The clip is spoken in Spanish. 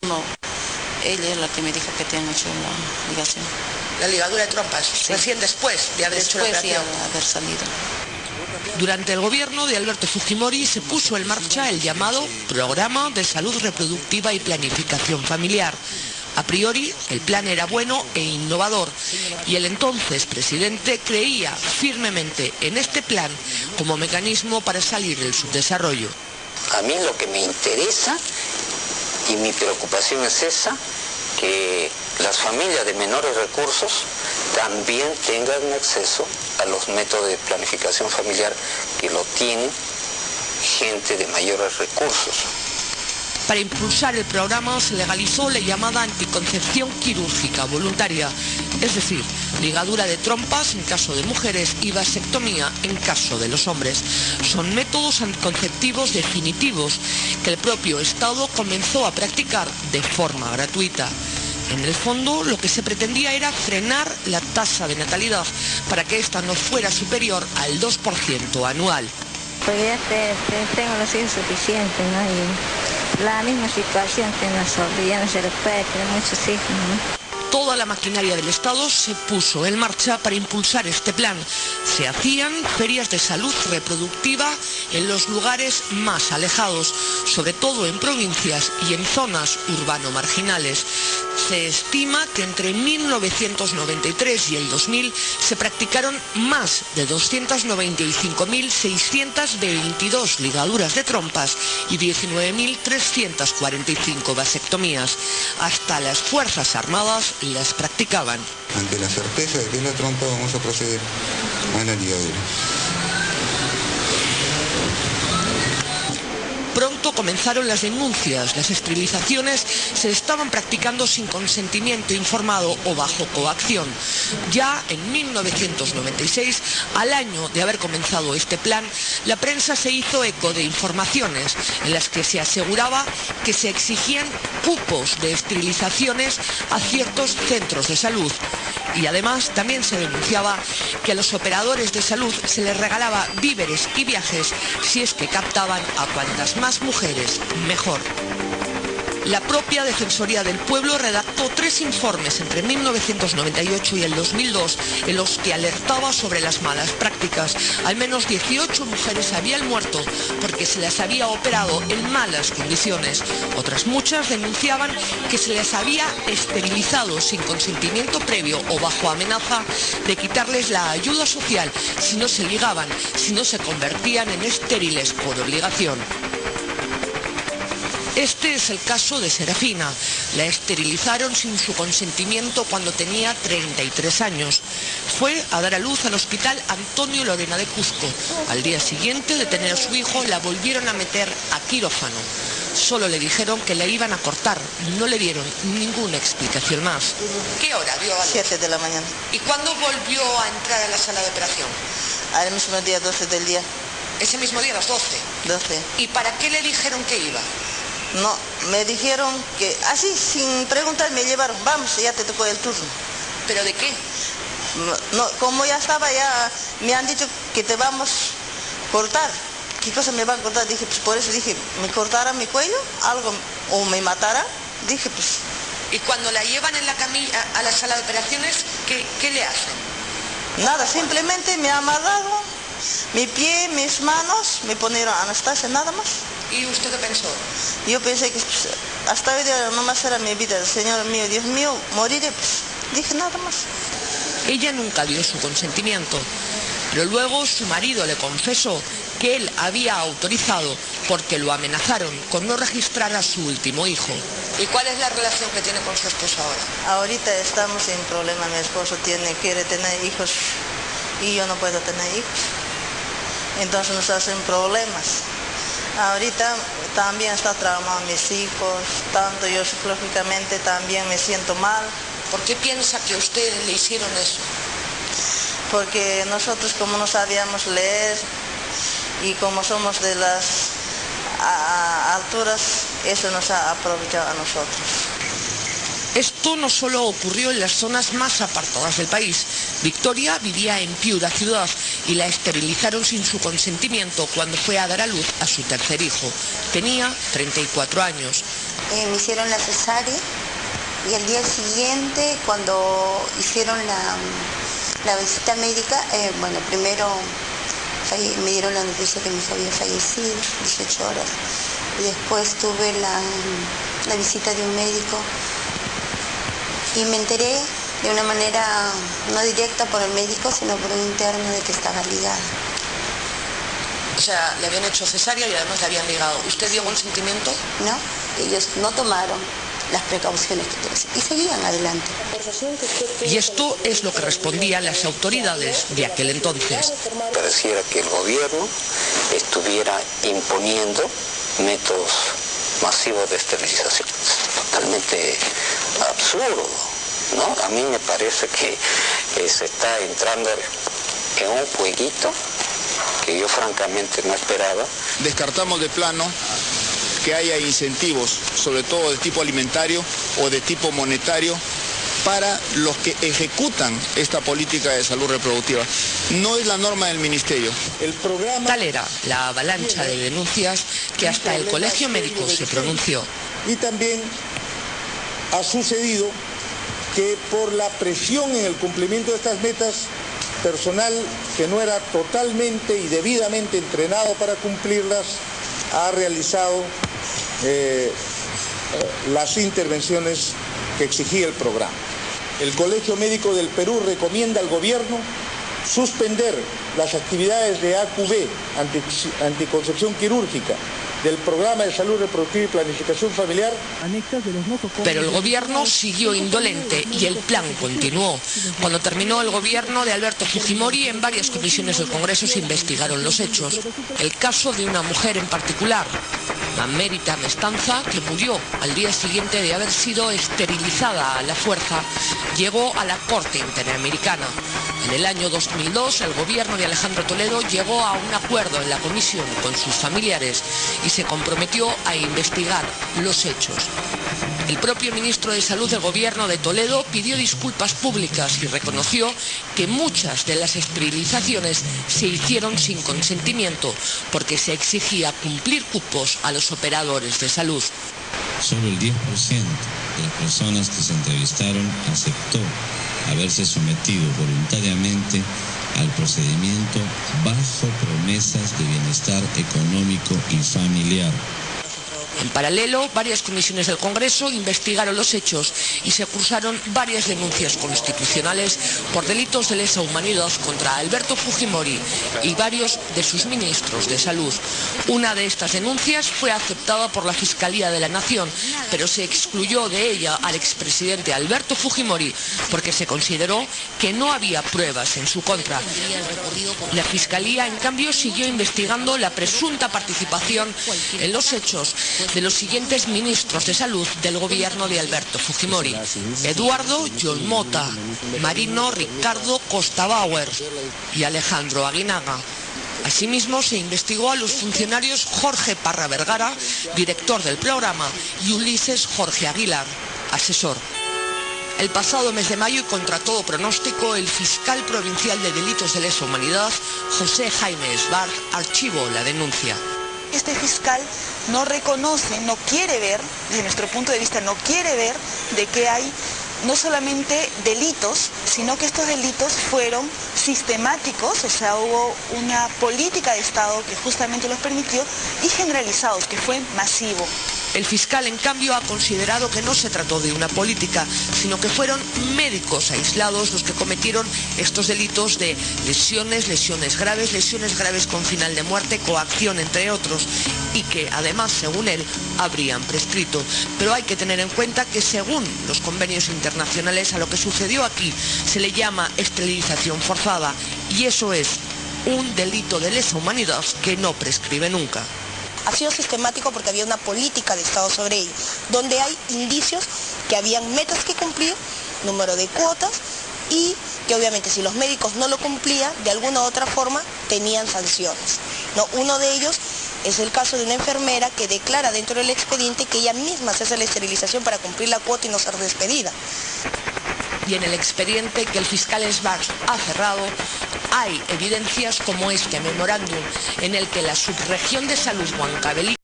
No, ella es la que me dijo que te han hecho la ligación. La ligadura de trompas, sí. Recién después de haber hecho la operación. Después de haber salido. Durante el gobierno de Alberto Fujimori se puso en marcha el llamado Programa de Salud Reproductiva y Planificación Familiar. A priori, el plan era bueno e innovador y el entonces presidente creía firmemente en este plan como mecanismo para salir del subdesarrollo. A mí lo que me interesa y mi preocupación es esa, que las familias de menores recursos también tengan acceso a los métodos de planificación familiar que lo tienen gente de mayores recursos. Para impulsar el programa se legalizó la llamada anticoncepción quirúrgica voluntaria, es decir, ligadura de trompas en caso de mujeres y vasectomía en caso de los hombres. Son métodos anticonceptivos definitivos que el propio Estado comenzó a practicar de forma gratuita. En el fondo, lo que se pretendía era frenar la tasa de natalidad para que ésta no fuera superior al 2% anual. Pues ya tengo los hijos suficientes, ¿no? Y la misma situación que en la sobrina, no se le puede tener muchos hijos, ¿no? Toda la maquinaria del Estado se puso en marcha para impulsar este plan. Se hacían ferias de salud reproductiva en los lugares más alejados, sobre todo en provincias y en zonas urbano-marginales. Se estima que entre 1993 y el 2000 se practicaron más de 295.622 ligaduras de trompas y 19.345 vasectomías. Hasta las Fuerzas Armadas las practicaban. Ante la certeza de que es la trompa, vamos a proceder a la ligadura. Pronto comenzaron las denuncias. Las esterilizaciones se estaban practicando sin consentimiento informado o bajo coacción. Ya en 1996, al año de haber comenzado este plan, la prensa se hizo eco de informaciones en las que se aseguraba que se exigían cupos de esterilizaciones a ciertos centros de salud. Y además también se denunciaba que a los operadores de salud se les regalaba víveres y viajes si es que captaban a cuantas más mujeres, mejor. La propia Defensoría del Pueblo redactó 3 informes entre 1998 y el 2002 en los que alertaba sobre las malas prácticas. Al menos 18 mujeres habían muerto porque se las había operado en malas condiciones. Otras muchas denunciaban que se les había esterilizado sin consentimiento previo o bajo amenaza de quitarles la ayuda social si no se ligaban, si no se convertían en estériles por obligación. Este es el caso de Serafina. La esterilizaron sin su consentimiento cuando tenía 33 años. Fue a dar a luz al Hospital Antonio Lorena de Cuzco. Al día siguiente de tener a su hijo, la volvieron a meter a quirófano. Solo le dijeron que la iban a cortar. No le dieron ninguna explicación más. ¿Qué hora dio a luz? 7 de la mañana. ¿Y cuándo volvió a entrar a la sala de operación? Al mismo día, 12 del día. Ese mismo día, a las 12. 12. ¿Y para qué le dijeron que iba? No, me dijeron que, así, sin preguntar, me llevaron, vamos, ya te tocó el turno. ¿Pero de qué? No, como ya estaba, ya me han dicho que te vamos a cortar. ¿Qué cosa me van a cortar? Dije, pues por eso dije, me cortara mi cuello, algo, o me matara. Dije, pues... ¿Y cuando la llevan en la camilla a la sala de operaciones, qué le hacen? Nada, simplemente me amarraron mi pie, mis manos, me ponieron Anastasia, nada más. ¿Y usted qué pensó? Yo pensé que pues, hasta hoy día nomás era mi vida, Señor mío, Dios mío, moriré, pues dije nada más. Ella nunca dio su consentimiento, pero luego su marido le confesó que él había autorizado porque lo amenazaron con no registrar a su último hijo. ¿Y cuál es la relación que tiene con su esposo ahora? Ahorita estamos sin problema, mi esposo quiere tener hijos y yo no puedo tener hijos, entonces nos hacen problemas. Ahorita también está traumado mis hijos, tanto yo psicológicamente también me siento mal. ¿Por qué piensa que a usted le hicieron eso? Porque nosotros como no sabíamos leer y como somos de las alturas, eso nos ha aprovechado a nosotros. Esto no solo ocurrió en las zonas más apartadas del país. Victoria vivía en Piura ciudad y la esterilizaron sin su consentimiento cuando fue a dar a luz a su tercer hijo. Tenía 34 años. Me hicieron la cesárea y al día siguiente, cuando hicieron la visita médica, primero me dieron la noticia que mi hijo había fallecido, 18 horas, y después tuve la visita de un médico y me enteré de una manera no directa por el médico, sino por un interno, de que estaba ligada. O sea, le habían hecho cesárea y además le habían ligado. ¿Usted dio consentimiento? No, ellos no tomaron las precauciones que tenían y seguían adelante. Y esto es lo que respondían las autoridades de aquel entonces. Pareciera que el gobierno estuviera imponiendo métodos masivos de esterilización. Es totalmente absurdo, ¿no? A mí me parece que se está entrando en un jueguito que yo francamente no esperaba. Descartamos de plano que haya incentivos, sobre todo de tipo alimentario o de tipo monetario, para los que ejecutan esta política de salud reproductiva. No es la norma del ministerio. Tal era la avalancha de denuncias que hasta el Colegio Médico se pronunció. Y también ha sucedido que por la presión en el cumplimiento de estas metas, personal que no era totalmente y debidamente entrenado para cumplirlas, ha realizado las intervenciones que exigía el programa. El Colegio Médico del Perú recomienda al gobierno suspender las actividades de AQB, anticoncepción quirúrgica, del programa de salud reproductiva y planificación familiar. Pero el gobierno siguió indolente y el plan continuó. Cuando terminó el gobierno de Alberto Fujimori, en varias comisiones del Congreso se investigaron los hechos. El caso de una mujer en particular, Amérita Mestanza, que murió al día siguiente de haber sido esterilizada a la fuerza, llegó a la Corte Interamericana. En el año 2002, el gobierno de Alejandro Toledo llegó a un acuerdo en la comisión con sus familiares y se comprometió a investigar los hechos. El propio ministro de Salud del gobierno de Toledo pidió disculpas públicas y reconoció que muchas de las esterilizaciones se hicieron sin consentimiento porque se exigía cumplir cupos a los operadores de salud. Solo el 10% de las personas que se entrevistaron aceptó haberse sometido voluntariamente al procedimiento bajo promesas de bienestar económico y familiar. En paralelo, varias comisiones del Congreso investigaron los hechos y se cursaron varias denuncias constitucionales por delitos de lesa humanidad contra Alberto Fujimori y varios de sus ministros de salud. Una de estas denuncias fue aceptada por la Fiscalía de la Nación, pero se excluyó de ella al expresidente Alberto Fujimori porque se consideró que no había pruebas en su contra. La Fiscalía, en cambio, siguió investigando la presunta participación en los hechos de los siguientes ministros de salud del gobierno de Alberto Fujimori: Eduardo John Mota, Marino Ricardo Costa Bauer y Alejandro Aguinaga. Asimismo, se investigó a los funcionarios Jorge Parra Vergara, director del programa, y Ulises Jorge Aguilar, asesor. El pasado mes de mayo, y contra todo pronóstico, el fiscal provincial de delitos de lesa humanidad, José Jaime Esbar, archivó la denuncia. Este fiscal no reconoce, no quiere ver, desde nuestro punto de vista, no quiere ver de que hay no solamente delitos, sino que estos delitos fueron sistemáticos, o sea, hubo una política de Estado que justamente los permitió, y generalizados, que fue masivo. El fiscal, en cambio, ha considerado que no se trató de una política, sino que fueron médicos aislados los que cometieron estos delitos de lesiones graves con final de muerte, coacción, entre otros, y que además, según él, habrían prescrito. Pero hay que tener en cuenta que, según los convenios internacionales, a lo que sucedió aquí se le llama esterilización forzada, y eso es un delito de lesa humanidad que no prescribe nunca. Ha sido sistemático porque había una política de Estado sobre ello, donde hay indicios que habían metas que cumplir, número de cuotas, y que obviamente si los médicos no lo cumplían, de alguna u otra forma tenían sanciones. ¿No? Uno de ellos es el caso de una enfermera que declara dentro del expediente que ella misma se hace la esterilización para cumplir la cuota y no ser despedida. Y en el expediente que el fiscal Esbar ha cerrado, hay evidencias como este memorándum en el que la subregión de salud Huancavelica